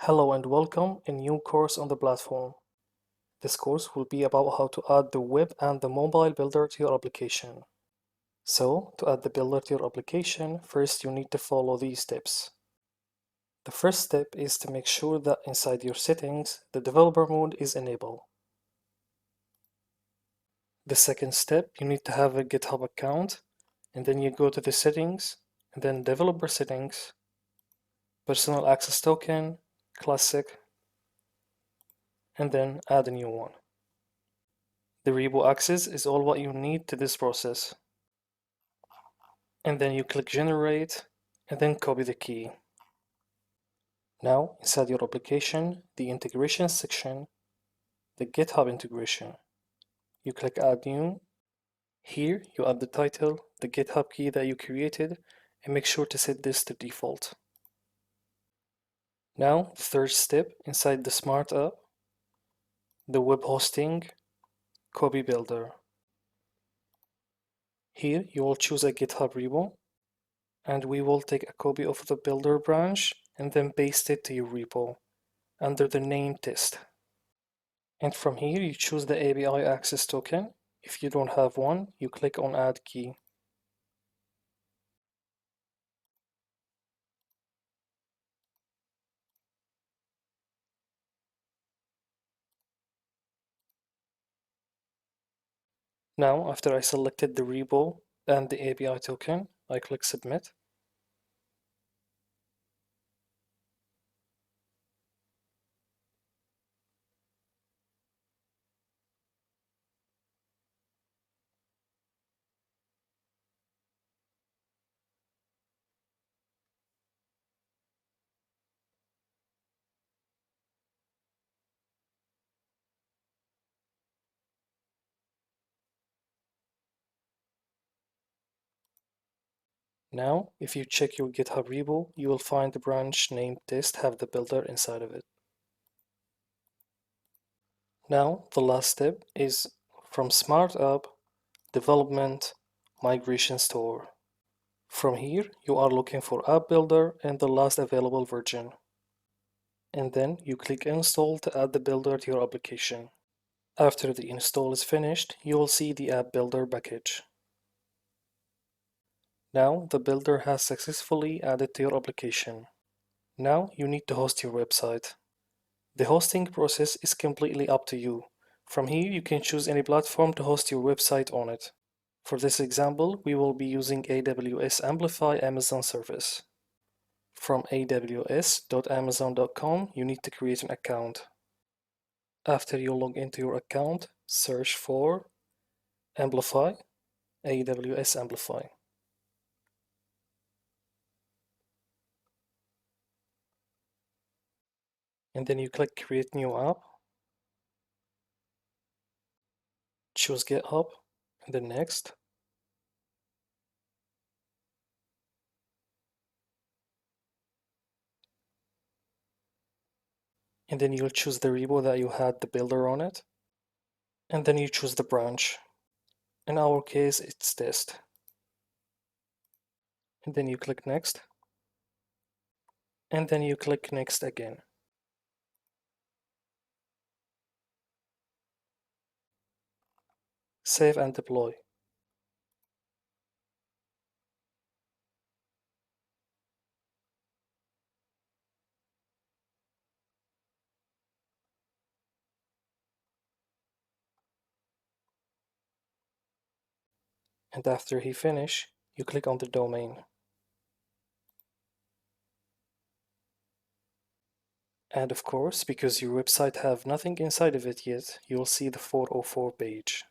Hello and welcome a new course on the platform. This course will be about how to add the web and the mobile builder to your application. So, to add the builder to your application, first you need to follow these steps. The first step is to make sure that inside your settings, the developer mode is enabled. The second step, you need to have a GitHub account, and then you go to the settings, and then developer settings, personal access token, classic, and then add a new one. The repo access is all what you need to this process. And then you click generate and then copy the key. Now inside your application, the integration section, the GitHub integration, you click add new. Here you add the title, the GitHub key that you created, and make sure to set this to default. Now the third step inside the smart app, the web hosting copy builder. Here you will choose a GitHub repo, and we will take a copy of the builder branch and then paste it to your repo under the name test. And from here you choose the API access token. If you don't have one, you click on add key. Now after I selected the repo and the API token, I click submit. Now if you check your GitHub repo, you will find the branch named test have the builder inside of it. Now the last step is from Smart App, Development, Migration Store. From here, you are looking for App Builder and the last available version. And then you click Install to add the builder to your application. After the install is finished, you will see the App Builder package. Now the builder has successfully added to your application. Now you need to host your website. The hosting process is completely up to you. From here, you can choose any platform to host your website on it. For this example, we will be using AWS Amplify Amazon service. From aws.amazon.com, you need to create an account. After you log into your account, search for Amplify, AWS Amplify. And then you click Create New App, choose GitHub, and then Next. And then you'll choose the repo that you had the builder on it. And then you choose the branch. In our case, it's test. And then you click Next. And then you click Next again. Save and deploy. And after he finish, you click on the domain. And of course, because your website have nothing inside of it yet, you'll see the 404 page.